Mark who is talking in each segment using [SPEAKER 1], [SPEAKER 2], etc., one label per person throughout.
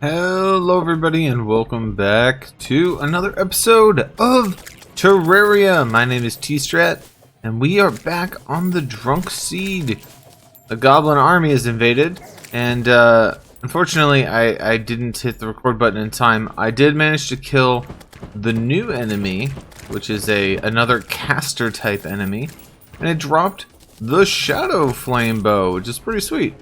[SPEAKER 1] Hello everybody and welcome back to another episode of Terraria. My name is TStrat and we are back on the Drunk Seed. The Goblin army has invaded and unfortunately I didn't hit the record button in time. I did manage to kill the new enemy, which is another caster type enemy, and it dropped the Shadow Flame Bow, which is pretty sweet.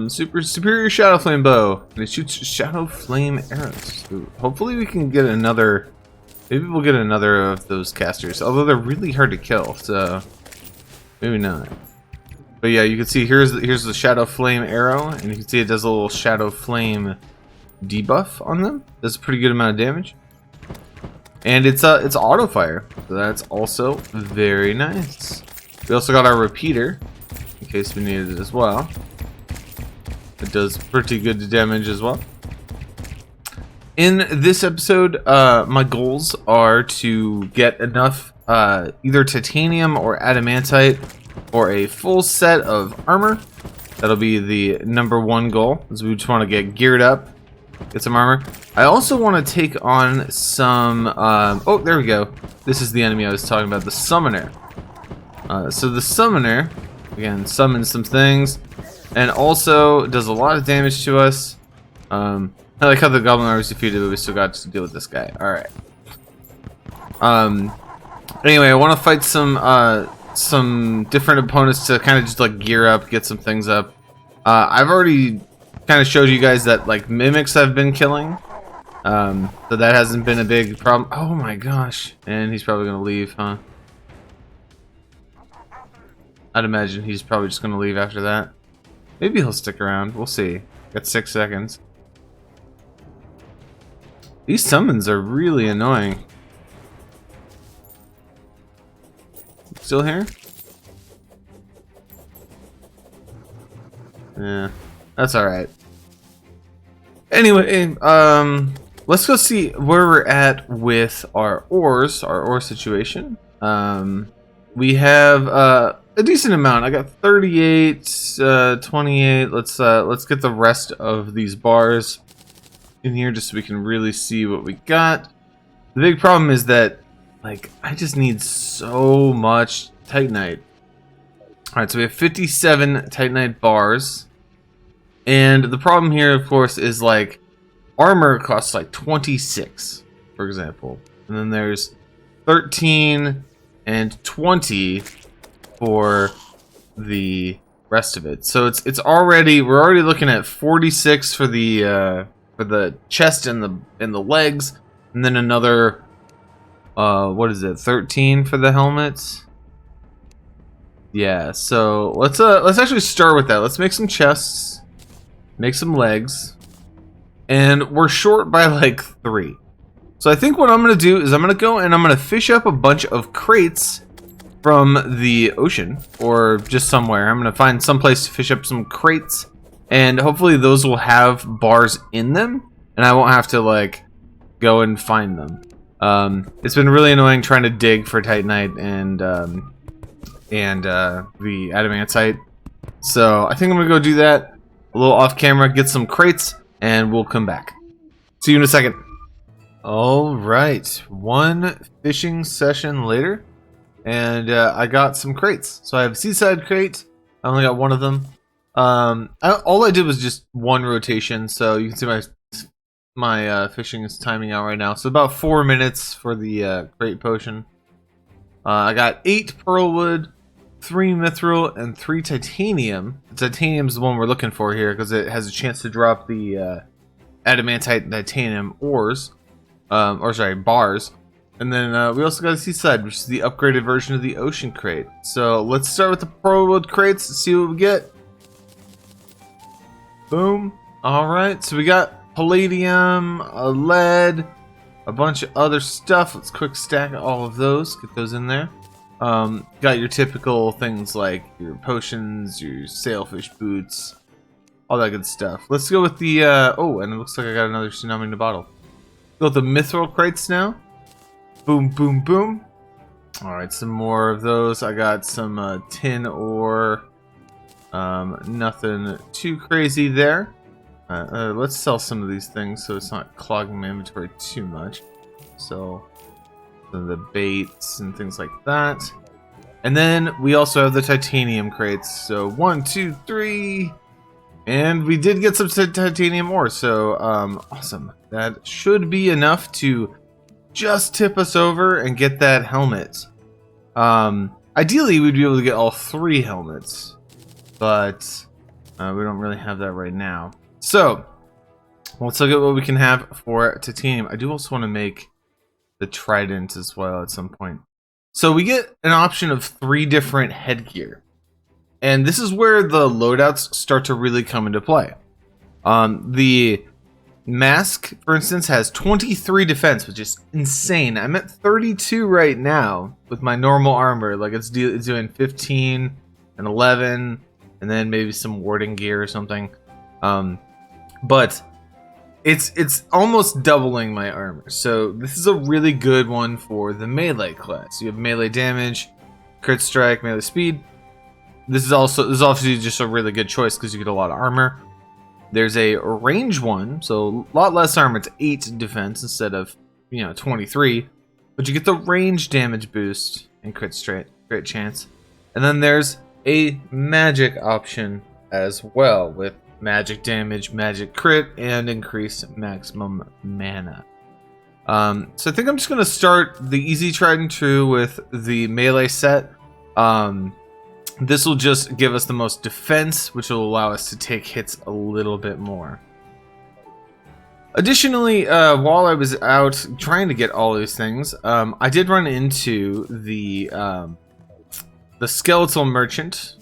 [SPEAKER 1] Superior Shadow Flame Bow, and it shoots Shadow Flame arrows. So hopefully we can get another, maybe we'll get another of those casters, although they're really hard to kill, so maybe not. But yeah, you can see here's the Shadow Flame arrow, and you can see it does a little Shadow Flame debuff on them. Does a pretty good amount of damage. And it's auto fire, so that's also very nice. We also got our repeater, in case we needed it as well. It does pretty good damage as well. In this episode, my goals are to get enough either titanium or adamantite for a full set of armor. That'll be the #1 goal, as we just want to get geared up, get some armor. I also want to take on some... oh, there we go. This is the enemy I was talking about, the Summoner. So the Summoner, again, summons some things, and also does a lot of damage to us. I like how the Goblin army was defeated, but we still got to deal with this guy. Alright. Anyway, I want to fight some different opponents to kind of just like gear up, get some things up. I've already kind of showed you guys that like mimics I've been killing. So that hasn't been a big problem. Oh my gosh. And he's probably going to leave, huh? I'd imagine he's probably just going to leave after that. Maybe he'll stick around. We'll see. Got 6 seconds. These summons are really annoying. Still here? Yeah, that's alright. Anyway, let's go see where we're at with our ores, our ore situation. We have a decent amount. I got 38, 28. Let's get the rest of these bars in here just so we can really see what we got. The big problem is that like I just need so much titanite. Alright, so we have 57 titanite bars. And the problem here, of course, is like armor costs like 26, for example. And then there's 13 and 20 for the rest of it. So we're already looking at 46 for the chest and the legs, and then another what is it, 13 for the helmets. Yeah, so let's actually start with that. Let's make some chests, make some legs, and we're short by like 3. So I think what I'm gonna do is I'm gonna go and I'm gonna fish up a bunch of crates from the ocean or just somewhere. I'm gonna find some place to fish up some crates, and hopefully those will have bars in them, and I won't have to like go and find them. It's been really annoying trying to dig for titanite and the adamantite. So I think I'm gonna go do that a little off camera, get some crates, and we'll come back. See you in a second. All right, 1 fishing session later, and I got some crates. So I have a seaside crate. I only got 1 of them. All I did was just 1 rotation, so you can see my fishing is timing out right now. So about 4 minutes for the crate potion. I got 8 pearlwood, 3 mithril, and 3 titanium. The titanium's the one we're looking for here because it has a chance to drop the adamantite and titanium ores. Or sorry, bars. And then we also got a seaside, which is the upgraded version of the ocean crate. So let's start with the pearlwood crates and see what we get. Boom. Alright, so we got palladium, lead, a bunch of other stuff. Let's quick stack all of those, get those in there. Got your typical things like your potions, your sailfish boots, all that good stuff. Let's go with the, oh, and it looks like I got another tsunami in the bottle. Go with the mithril crates now. Boom, boom, boom. Alright, some more of those. I got some tin ore. Nothing too crazy there. Let's sell some of these things so it's not clogging my inventory too much. So, some of the baits and things like that. And then we also have the titanium crates. So 1, 2, 3. And we did get some titanium ore. So awesome. That should be enough to just tip us over and get that helmet. Ideally, we'd be able to get all 3 helmets. But we don't really have that right now. So let's look at what we can have for titanium. I do also want to make the trident as well at some point. So we get an option of 3 different headgear. And this is where the loadouts start to really come into play. The mask, for instance, has 23 defense, which is insane. I'm at 32 right now with my normal armor. Like it's doing 15 and 11, and then maybe some warding gear or something. But it's almost doubling my armor. So this is a really good one for the melee class. You have melee damage, crit strike, melee speed. This is obviously just a really good choice because you get a lot of armor. There's a range one, so a lot less armor. It's 8 defense instead of 23, but you get the range damage boost and crit chance. And then there's a magic option as well with magic damage, magic crit, and increased maximum mana. So I think I'm just gonna start the easy tried and true with the melee set. This will just give us the most defense, which will allow us to take hits a little bit more. Additionally, while I was out trying to get all these things, I did run into the skeletal merchant,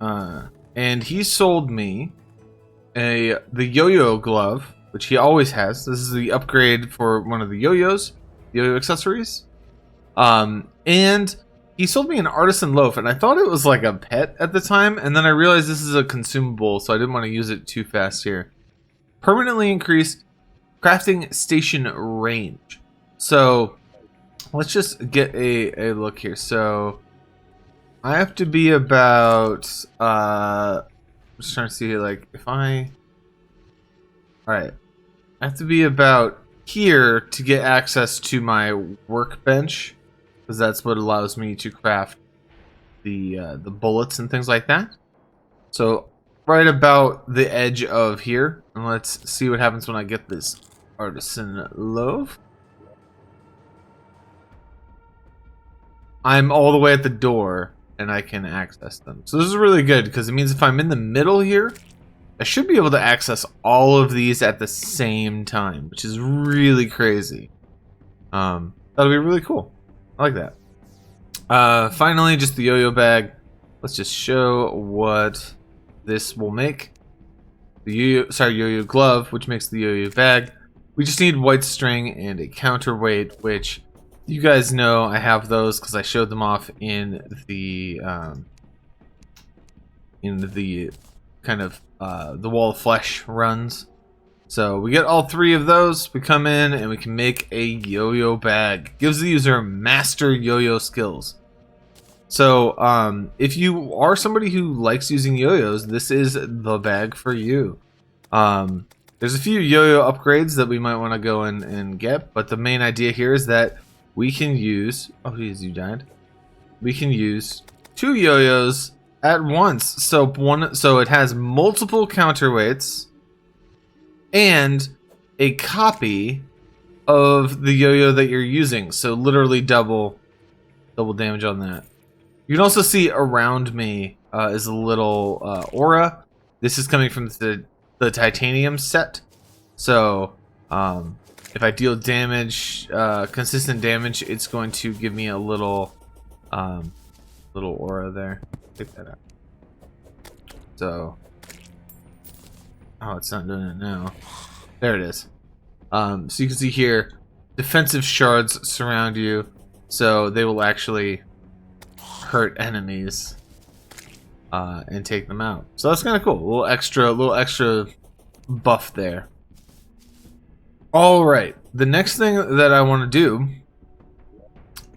[SPEAKER 1] and he sold me the yo-yo glove, which he always has. This is the upgrade for one of the yo-yos, yo-yo accessories, and he sold me an artisan loaf, and I thought it was like a pet at the time, and then I realized this is a consumable, so I didn't want to use it too fast here. Permanently increased crafting station range. So let's just get a look here. So I have to be about I'm just trying to see like if I alright. I have to be about here to get access to my workbench, because that's what allows me to craft the bullets and things like that. So right about the edge of here, and let's see what happens when I get this artisan loaf. I'm all the way at the door and I can access them. So this is really good because it means if I'm in the middle here, I should be able to access all of these at the same time, which is really crazy. That'll be really cool. I like that. Finally, just the yo-yo bag. Let's just show what this will make. The yo-yo glove, which makes the yo-yo bag. We just need white string and a counterweight, which you guys know I have those because I showed them off in the kind of the wall of flesh runs. So we get all 3 of those. We come in and we can make a yo-yo bag. Gives the user master yo-yo skills. So if you are somebody who likes using yo-yos, this is the bag for you. There's a few yo-yo upgrades that we might want to go in and get, but the main idea here is that we can use... Oh, geez, you died. We can use 2 yo-yos at once. So it has multiple counterweights and a copy of the yo-yo that you're using. So literally double damage on that. You can also see around me is a little aura. This is coming from the titanium set. So if I deal damage, consistent damage, it's going to give me a little aura there. Take that out. So, oh, it's not doing it now. There it is. So you can see here, defensive shards surround you, so they will actually hurt enemies and take them out. So that's kind of cool. A little extra buff there. All right, the next thing that I want to do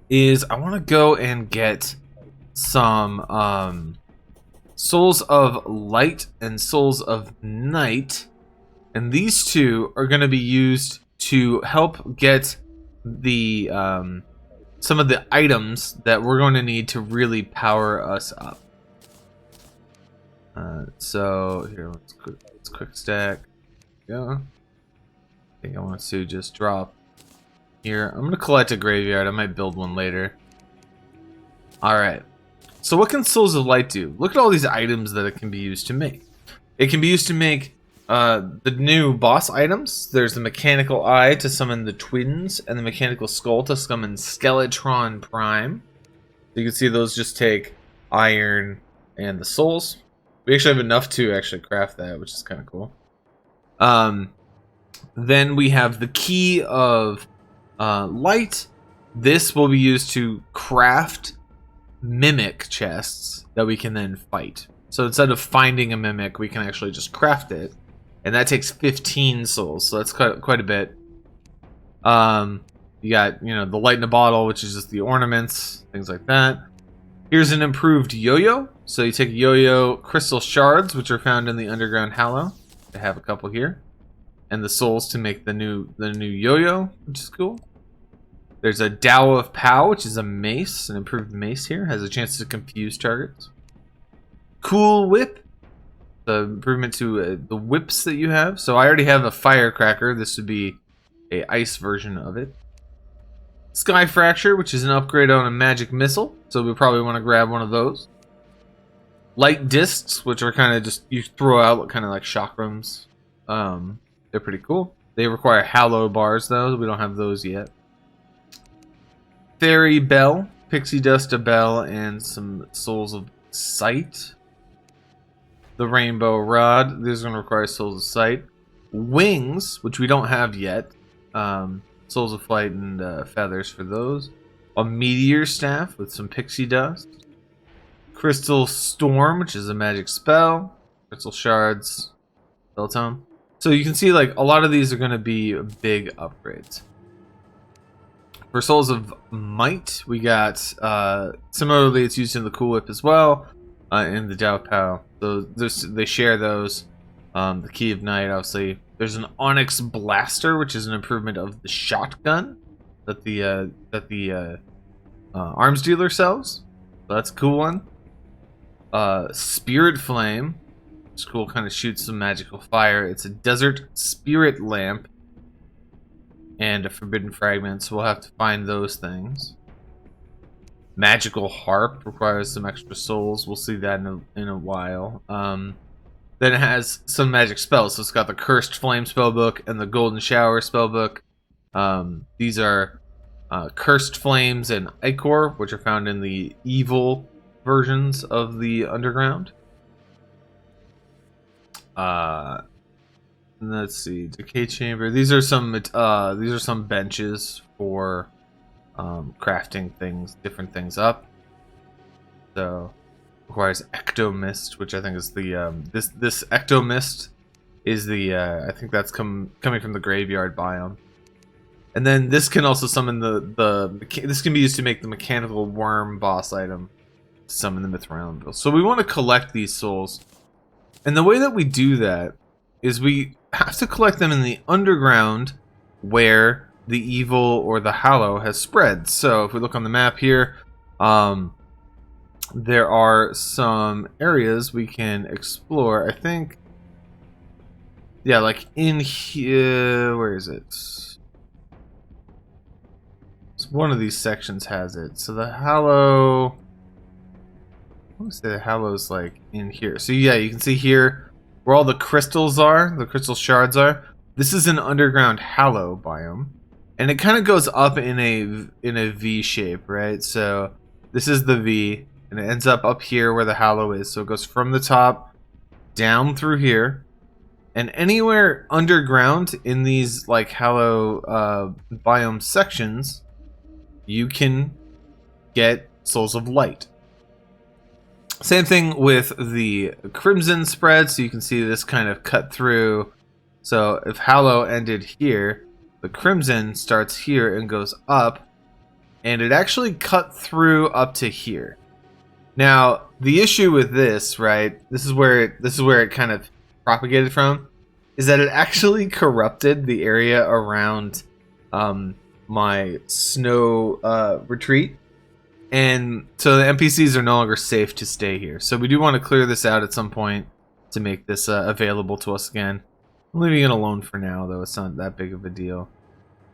[SPEAKER 1] is I want to go and get some Souls of Light and Souls of Night And these two are going to be used to help get the some of the items that we're going to need to really power us up. So here, let's quick stack. Yeah, I think I want to just drop here. I'm gonna collect a graveyard. I might build one later. All right. So what can Souls of Light do? Look at all these items that it can be used to make. It can be used to make the new boss items. There's the mechanical eye to summon the twins, and the mechanical skull to summon Skeletron Prime. You can see those just take iron and the souls. We actually have enough to actually craft that, which is kind of cool. Then we have the key of light. This will be used to craft mimic chests that we can then fight. So instead of finding a mimic, we can actually just craft it, and that takes 15 souls. So that's quite a bit. You got, you know, the light in a bottle, which is just the ornaments, things like that. Here's an improved yo-yo. So you take yo-yo crystal shards, which are found in the underground hallow. I have a couple here, and the souls to make the new yo-yo, which is cool. There's a Tao of Pow, which is a mace, an improved mace here, has a chance to confuse targets. Cool Whip, the improvement to the whips that you have. So I already have a firecracker. This would be a ice version of it. Sky Fracture, which is an upgrade on a magic missile, so we probably want to grab one of those. Light discs, which are kind of just, you throw out kind of like chakrams. They're pretty cool. They require hallow bars though. We don't have those yet. Fairy Bell, Pixie Dust, a bell, and some Souls of Sight. The Rainbow Rod, these are going to require Souls of Sight. Wings, which we don't have yet. Souls of Flight and feathers for those. A Meteor Staff with some Pixie Dust. Crystal Storm, which is a magic spell. Crystal Shards, Spell Tome. So you can see like a lot of these are going to be big upgrades. For Souls of Might, we got, similarly it's used in the Cool Whip as well, in the Tao Pow. So they share those. The Key of Night, obviously. There's an Onyx Blaster, which is an improvement of the shotgun that the arms dealer sells. So that's a cool one. Spirit Flame, which is cool, kind of shoots some magical fire. It's a Desert Spirit Lamp and a Forbidden Fragment, so we'll have to find those things. Magical Harp requires some extra souls. We'll see that in a while. Then it has some magic spells. So it's got the Cursed Flame spellbook and the Golden Shower spellbook. These are Cursed Flames and Ichor, which are found in the evil versions of the underground. Let's see, Decay Chamber. These are some benches for crafting things, different things up. So requires Ectomist, which I think is the this Ectomist is the I think that's coming from the graveyard biome. And then this can also summon this can be used to make the mechanical worm boss item, summon the Mithril. So we want to collect these souls, and the way that we do that is we have to collect them in the underground where the evil or the hallow has spread. So if we look on the map here, there are some areas we can explore. I think, yeah, like in here, where is it? So one of these sections has it. So the hallow, I would say the hallow's like in here. So yeah, you can see here where all the crystals are, the crystal shards are. This is an underground hallow biome, and it kind of goes up in a V shape, right? So this is the V, and it ends up here where the hallow is. So it goes from the top down through here, and anywhere underground in these like hallow biome sections, you can get Souls of Light. Same thing with the Crimson spread, so you can see this kind of cut through. So if Hallow ended here, the Crimson starts here and goes up, and it actually cut through up to here. Now, the issue with this, right, this is where it kind of propagated from. is that it actually corrupted the area around my snow retreat. And so the NPCs are no longer safe to stay here. So we do want to clear this out at some point to make this available to us again. I'm leaving it alone for now, though. It's not that big of a deal.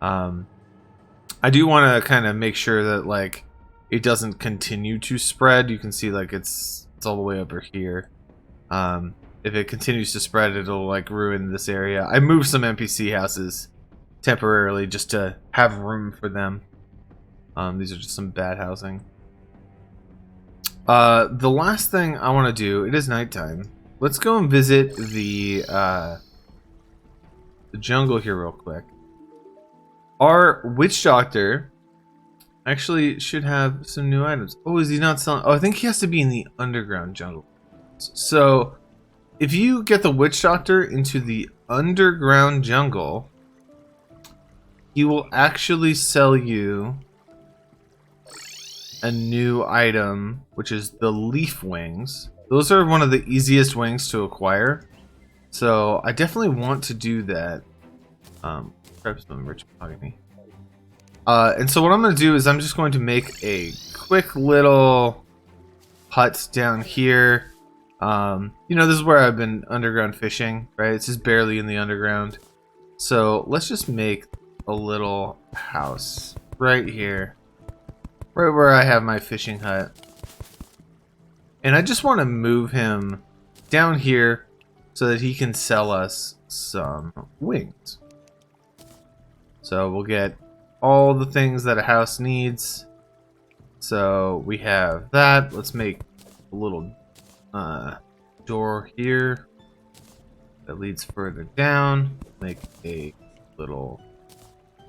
[SPEAKER 1] I do want to kind of make sure that like it doesn't continue to spread. You can see like it's all the way over here. If it continues to spread, it'll like ruin this area. I moved some NPC houses temporarily just to have room for them. These are just some bad housing. The last thing I want to do, it is nighttime. Let's go and visit the jungle here real quick. Our witch doctor actually should have some new items. Oh, is he not selling? Oh, I think he has to be in the underground jungle. So, if you get the witch doctor into the underground jungle, he will actually sell you a new item, which is the leaf wings. Those are one of the easiest wings to acquire. So I definitely want to do that. Grab some rich mahogany. And so what I'm going to do is I'm just going to make a quick little hut down here. You know, this is where I've been underground fishing, right? It's just barely in the underground. So let's just make a little house right here. Right where I have my fishing hut. And I just want to move him down here so that he can sell us some wings. So we'll get all the things that a house needs. So we have that. Let's make a little door here that leads further down. Make a little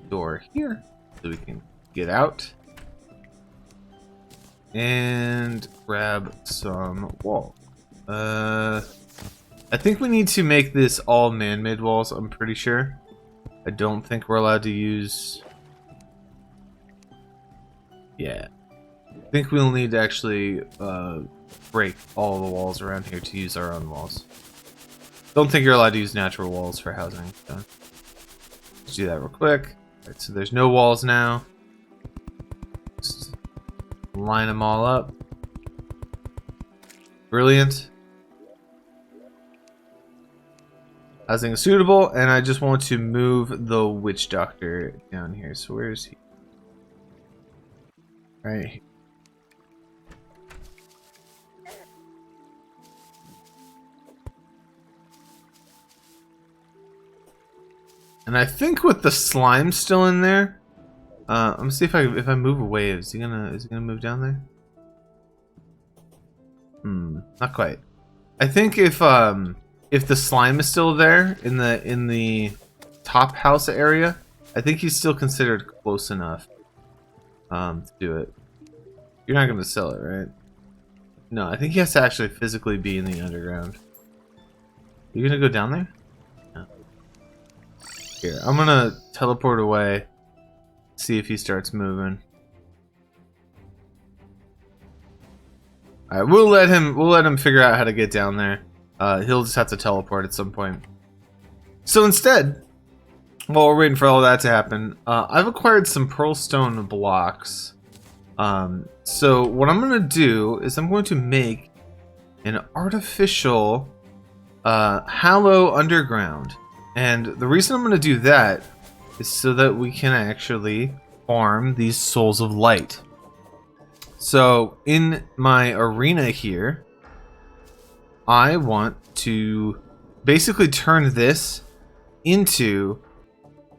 [SPEAKER 1] door here so we can get out. And grab some wall. I think we need to make this all man-made walls, I'm pretty sure. I don't think we're allowed to use... Yeah. I think we'll need to actually break all the walls around here to use our own walls. Don't think you're allowed to use natural walls for housing. So let's do that real quick. Alright, so there's no walls now. Just line them all up. Brilliant. Housing is suitable, and I just want to move the witch doctor down here. So where is he? Right here. And I think with the slime still in there, I'm gonna see if I move away, is he gonna move down there? Not quite. I think if the slime is still there in the top house area, I think he's still considered close enough to do it. You're not gonna sell it, right? No, I think he has to actually physically be in the underground. You gonna go down there? No. Here, I'm gonna teleport away. See if he starts moving. Alright, we'll let him figure out how to get down there. He'll just have to teleport at some point. So instead, while we're waiting for all that to happen, I've acquired some pearl stone blocks. So what I'm gonna do is I'm going to make an artificial Hallow underground. And the reason I'm gonna do that is so that we can actually farm these souls of light. So in my arena here, I want to basically turn this into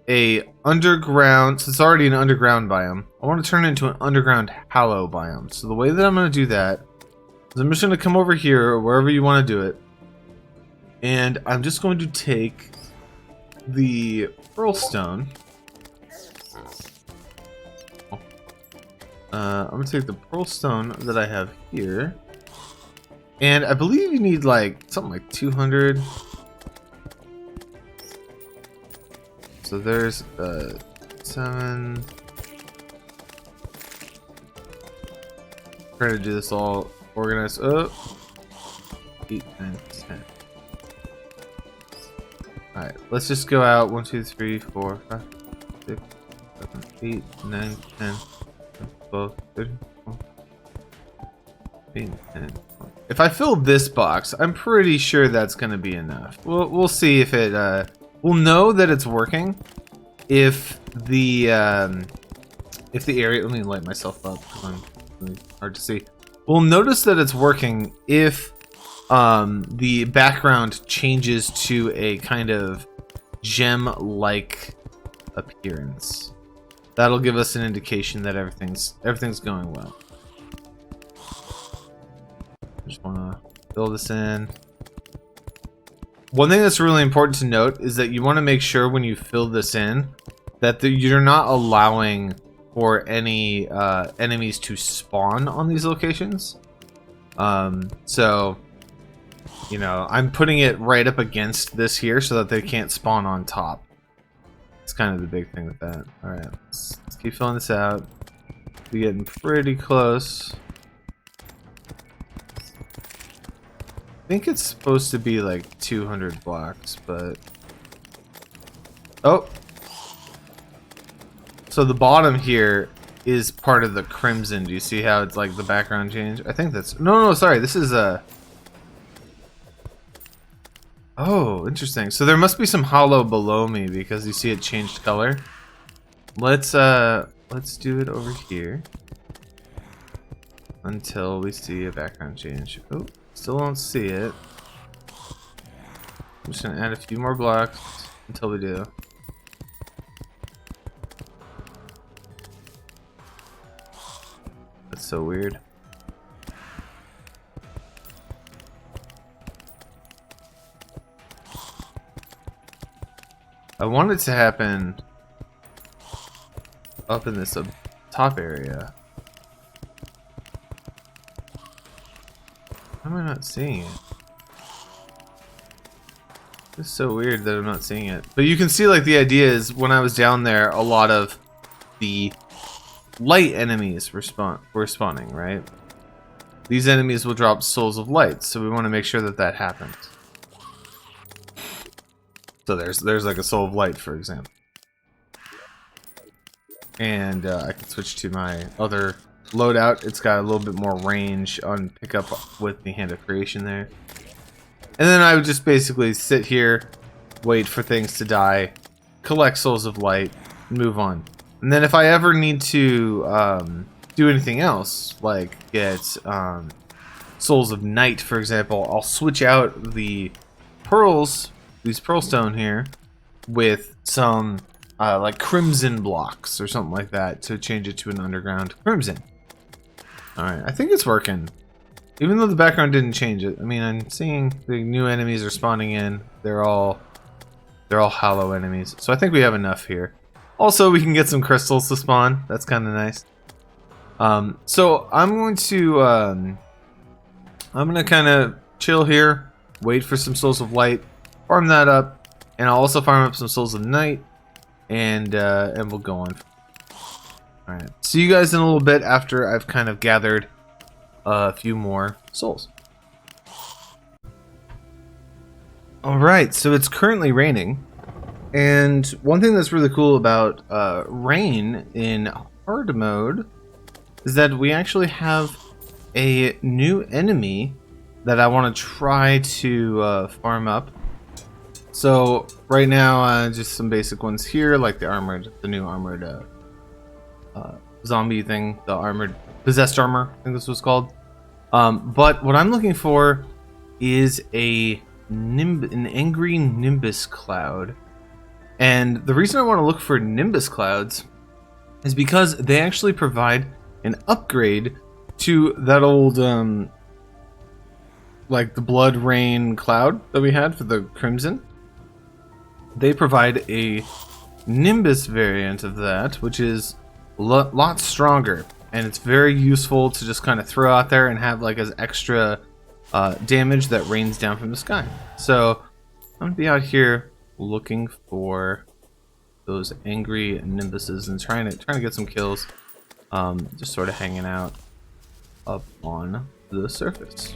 [SPEAKER 1] a underground, so it's already an underground biome. I want to turn it into an underground Hallow biome. So the way that I'm going to do that is I'm just going to come over here, or wherever you want to do it, and I'm just going to take the pearl stone. I'm going to take the pearl stone that I have here, and I believe you need like something like 200. So there's 7. Try to do this all organized. Oh, 8, 9, 10. Alright, Alright, let's just go out 1, 2, 3, 4, 5, 6, 7, 8, 9, 10, 12, 13, 14, 10, 20. If I fill this box, I'm pretty sure that's going to be enough. We'll see if it, we'll know that it's working if the area, let me light myself up because I'm really hard to see. We'll notice that it's working if the background changes to a kind of gem-like appearance. That'll give us an indication that everything's going well. Just wanna fill this in. One thing that's really important to note is that you want to make sure when you fill this in that you're not allowing for any enemies to spawn on these locations. So, you know, I'm putting it right up against this here so that they can't spawn on top. It's kind of the big thing with that. Alright, let's keep filling this out. We're getting pretty close. I think it's supposed to be like 200 blocks, but... Oh! So the bottom here is part of the crimson. Do you see how it's like the background change? I think that's... No, sorry. This is a... Oh, interesting. So there must be some hollow below me because you see it changed color. Let's do it over here until we see a background change. Oh, still don't see it. I'm just gonna add a few more blocks until we do. That's so weird. I want it to happen up in this top area. Why am I not seeing it? It's so weird that I'm not seeing it. But you can see, like, the idea is when I was down there, a lot of the light enemies were spawning, right? These enemies will drop souls of light, so we want to make sure that that happens. So there's like a soul of light, for example. And I can switch to my other loadout. It's got a little bit more range on pickup with the Hand of Creation there. And then I would just basically sit here, wait for things to die, collect souls of light, and move on. And then if I ever need to do anything else, like get souls of night, for example, I'll switch out the pearls, these pearl stone here, with some like crimson blocks or something like that to change it to an underground crimson. Alright, I think it's working. Even though the background didn't change it. I mean, I'm seeing the new enemies are spawning in. They're all hollow enemies. So I think we have enough here. Also, we can get some crystals to spawn. That's kind of nice. So I'm going to kind of chill here, wait for some souls of light, farm that up, and I'll also farm up some souls of night, and we'll go on. All right. See you guys in a little bit after I've kind of gathered a few more souls. All right. So it's currently raining. And one thing that's really cool about rain in hard mode is that we actually have a new enemy that I want to try to farm up. So right now, just some basic ones here, like the new armored zombie thing, the armored possessed armor, I think this was called. But what I'm looking for is an angry nimbus cloud. And the reason I want to look for Nimbus clouds is because they actually provide an upgrade to that old, like the blood rain cloud that we had for the Crimson. They provide a Nimbus variant of that, which is a lot stronger. And it's very useful to just kind of throw out there and have like as extra damage that rains down from the sky. So I'm going to be out here looking for those angry nimbuses and trying to get some kills, just sort of hanging out up on the surface.